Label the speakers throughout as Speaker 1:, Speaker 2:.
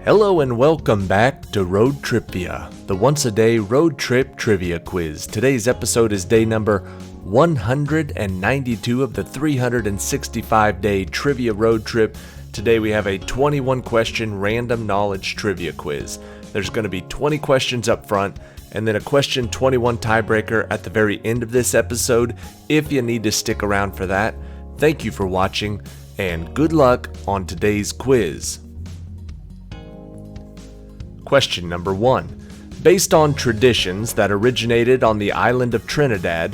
Speaker 1: Hello and welcome back to ROADTRIpVIA, the once-a-day road trip trivia quiz. Today's episode is day number 192 of the 365-day trivia road trip. Today we have a 21-question random knowledge trivia quiz. There's going to be 20 questions up front, and then a question 21 tiebreaker at the very end of this episode, if you need to stick around for that. Thank you for watching, and good luck on today's quiz. Question number 1. Based on traditions that originated on the island of Trinidad,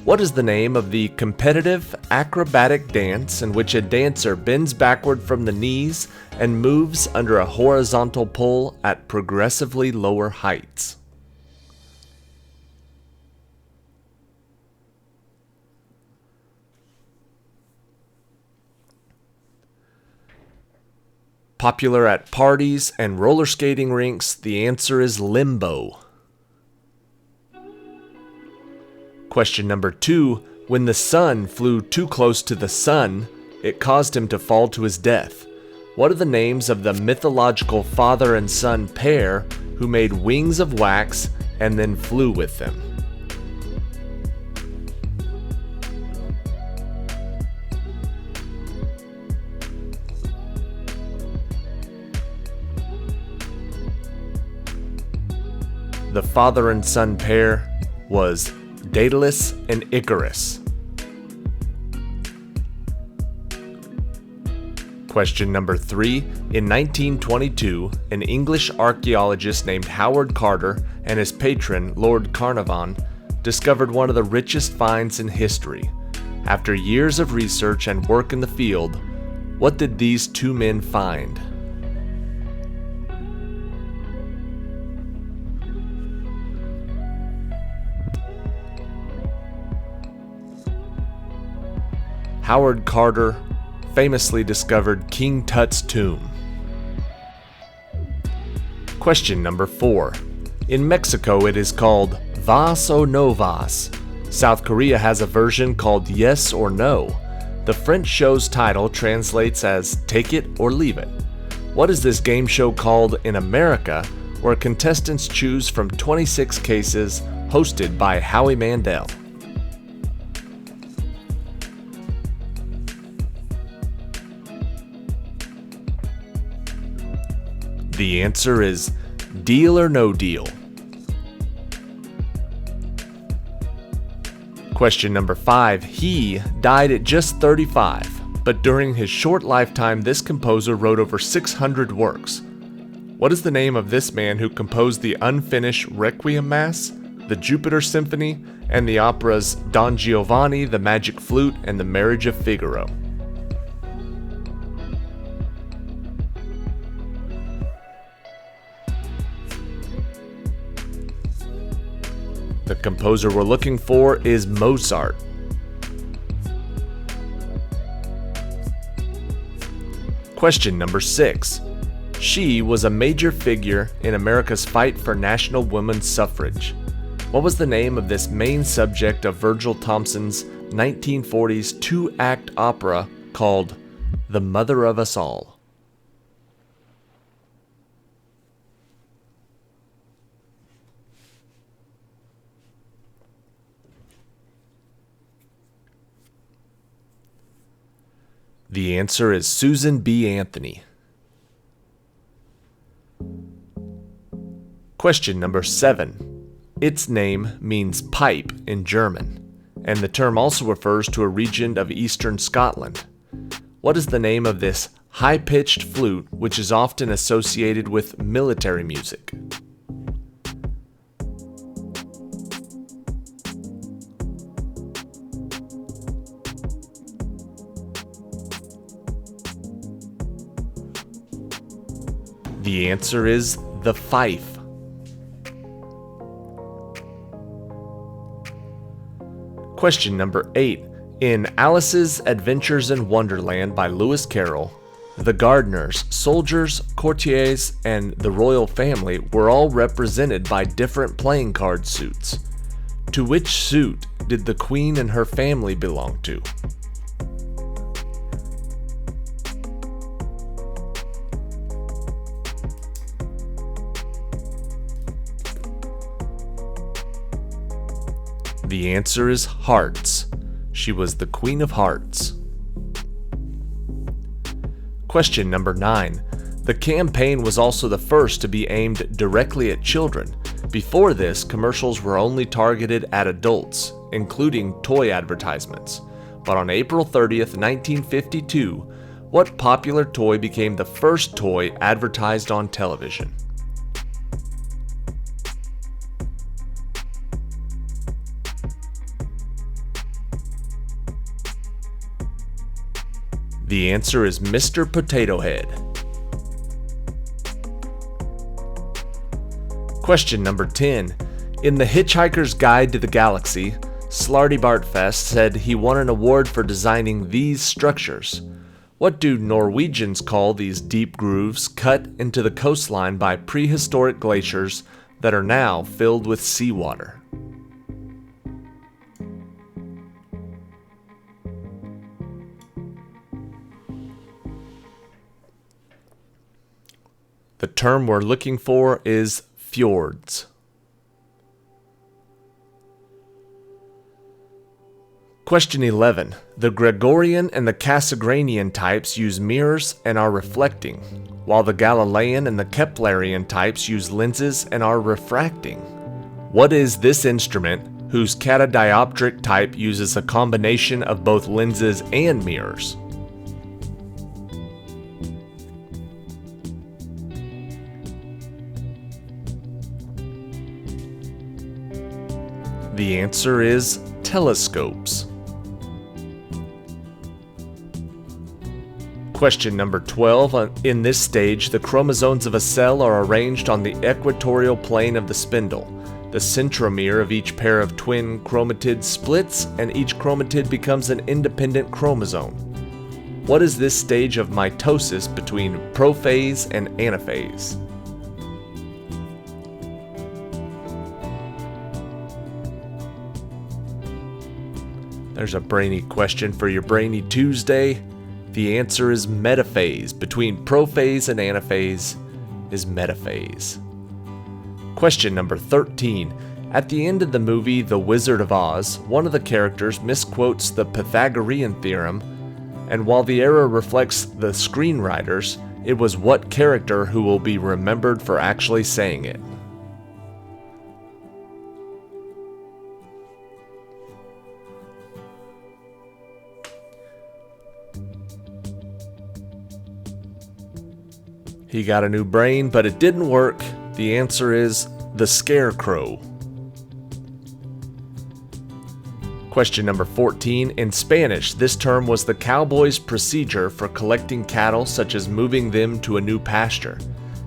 Speaker 1: what is the name of the competitive acrobatic dance in which a dancer bends backward from the knees and moves under a horizontal pole at progressively lower heights? Popular at parties and roller skating rinks, the answer is limbo. Question number 2. When the sun flew too close to the sun, it caused him to fall to his death. What are the names of the mythological father and son pair who made wings of wax and then flew with them? The father and son pair was Daedalus and Icarus. Question number 3. In 1922, an English archaeologist named Howard Carter and his patron, Lord Carnarvon, discovered one of the richest finds in history. After years of research and work in the field, what did these two men find? Howard Carter famously discovered King Tut's tomb. Question number 4. In Mexico it is called Vas o no vas. South Korea has a version called Yes or No. The French show's title translates as Take It or Leave It. What is this game show called in America, where contestants choose from 26 cases, hosted by Howie Mandel? The answer is Deal or No Deal. Question number 5. He died at just 35, but during his short lifetime, this composer wrote over 600 works. What is the name of this man who composed the unfinished Requiem Mass, the Jupiter Symphony, and the operas Don Giovanni, The Magic Flute, and The Marriage of Figaro? The composer we're looking for is Mozart. Question number 6. She was a major figure in America's fight for national women's suffrage. What was the name of this main subject of Virgil Thomson's 1940s two-act opera called The Mother of Us All? The answer is Susan B. Anthony. Question number 7. Its name means pipe in German, and the term also refers to a region of eastern Scotland. What is the name of this high-pitched flute which is often associated with military music? The answer is the fife. Question number 8. In Alice's Adventures in Wonderland by Lewis Carroll, the gardeners, soldiers, courtiers, and the royal family were all represented by different playing card suits. To which suit did the queen and her family belong to? The answer is Hearts. She was the Queen of Hearts. Question number 9. The campaign was also the first to be aimed directly at children. Before this, commercials were only targeted at adults, including toy advertisements. But on April 30th, 1952, what popular toy became the first toy advertised on television? The answer is Mr. Potato Head. Question number 10. In The Hitchhiker's Guide to the Galaxy, Slarty Bartfast said he won an award for designing these structures. What do Norwegians call these deep grooves cut into the coastline by prehistoric glaciers that are now filled with seawater? The term we're looking for is fjords. Question 11. The Gregorian and the Cassegrainian types use mirrors and are reflecting, while the Galilean and the Keplerian types use lenses and are refracting. What is this instrument whose catadioptric type uses a combination of both lenses and mirrors? The answer is telescopes. Question number 12. In this stage, the chromosomes of a cell are arranged on the equatorial plane of the spindle. The centromere of each pair of twin chromatids splits, and each chromatid becomes an independent chromosome. What is this stage of mitosis between prophase and anaphase? There's a brainy question for your Brainy Tuesday. The answer is metaphase. Between prophase and anaphase is metaphase. Question number 13. At the end of the movie The Wizard of Oz, one of the characters misquotes the Pythagorean theorem, and while the error reflects the screenwriters, it was what character who will be remembered for actually saying it? He got a new brain, but it didn't work. The answer is the Scarecrow. Question number 14. In Spanish, this term was the cowboy's procedure for collecting cattle, such as moving them to a new pasture.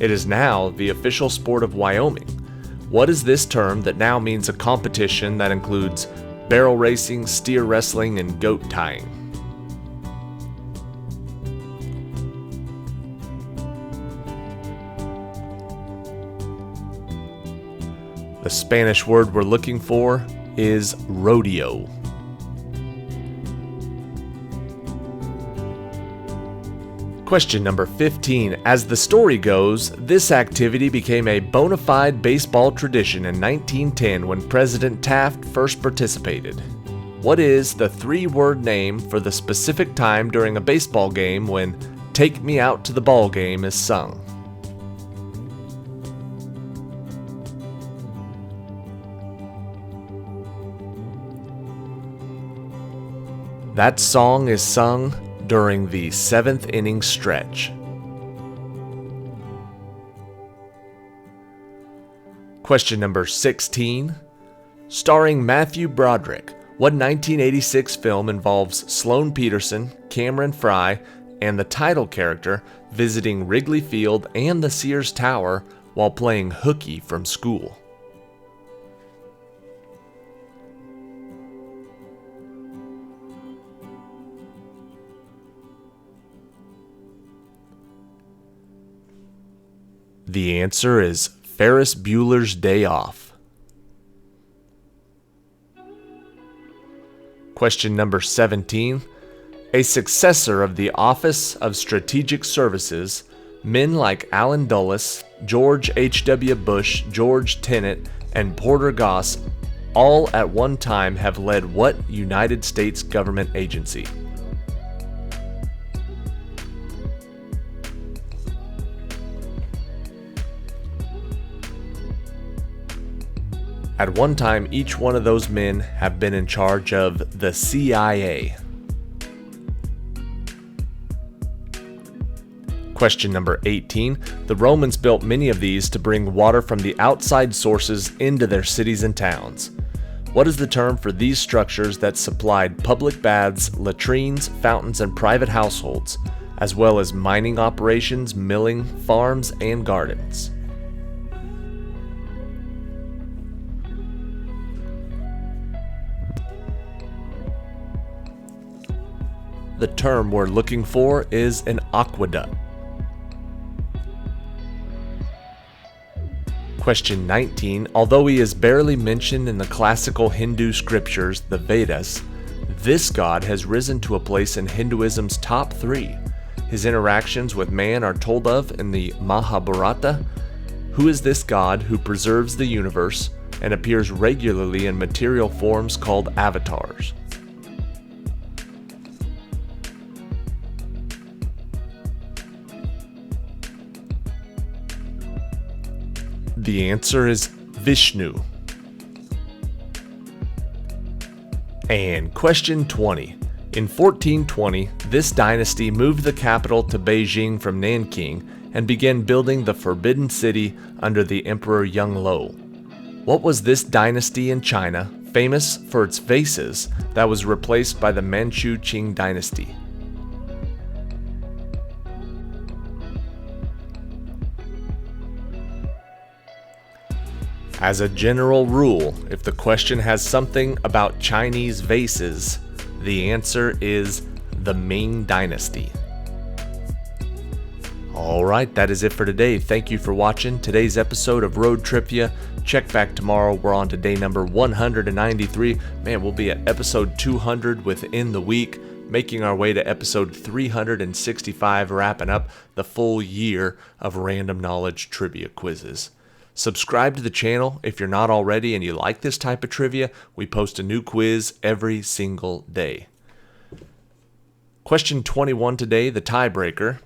Speaker 1: It is now the official sport of Wyoming. What is this term that now means a competition that includes barrel racing, steer wrestling, and goat tying? The Spanish word we're looking for is rodeo. Question number 15. As the story goes, this activity became a bona fide baseball tradition in 1910 when President Taft first participated. What is the three-word name for the specific time during a baseball game when "Take Me Out to the Ball Game" is sung? That song is sung during the 7th inning stretch. Question number 16. Starring Matthew Broderick, what 1986 film involves Sloane Peterson, Cameron Fry, and the title character visiting Wrigley Field and the Sears Tower while playing hooky from school? The answer is Ferris Bueller's Day Off. Question number 17. A successor of the Office of Strategic Services, men like Allen Dulles, George H.W. Bush, George Tenet, and Porter Goss all at one time have led what United States government agency? At one time, each one of those men have been in charge of the CIA. Question number 18. The Romans built many of these to bring water from the outside sources into their cities and towns. What is the term for these structures that supplied public baths, latrines, fountains, and private households, as well as mining operations, milling, farms, and gardens? The term we're looking for is an aqueduct. Question 19. Although he is barely mentioned in the classical Hindu scriptures, the Vedas, this god has risen to a place in Hinduism's top 3. His interactions with man are told of in the Mahabharata. Who is this god who preserves the universe and appears regularly in material forms called avatars? The answer is Vishnu. And question 20. In 1420, this dynasty moved the capital to Beijing from Nanking and began building the Forbidden City under the Emperor Yongle. What was this dynasty in China, famous for its vases, that was replaced by the Manchu Qing dynasty? As a general rule, if the question has something about Chinese vases, the answer is the Ming Dynasty. Alright, that is it for today. Thank you for watching today's episode of Road Trivia. Check back tomorrow. We're on to day number 193. Man, we'll be at episode 200 within the week, making our way to episode 365, wrapping up the full year of random knowledge trivia quizzes. Subscribe to the channel if you're not already and you like this type of trivia. We post a new quiz every single day. Question 21 today, the tiebreaker.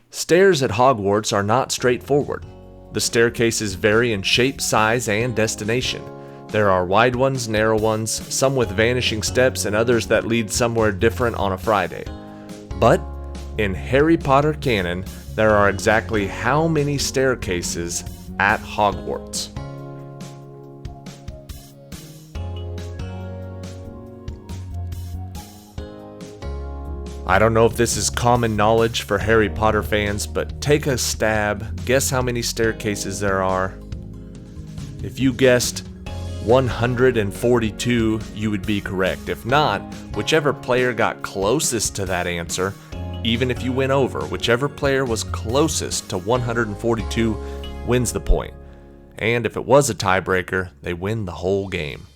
Speaker 1: Stairs at Hogwarts are not straightforward. The staircases vary in shape, size, and destination. There are wide ones, narrow ones, some with vanishing steps, and others that lead somewhere different on a Friday. But in Harry Potter canon, there are exactly how many staircases at Hogwarts? I don't know if this is common knowledge for Harry Potter fans, but take a stab. Guess how many staircases there are. If you guessed 142, you would be correct. If not, whichever player got closest to that answer, even if you went over, whichever player was closest to 142 wins the point. And if it was a tiebreaker, they win the whole game.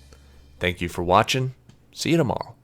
Speaker 1: Thank you for watching. See you tomorrow.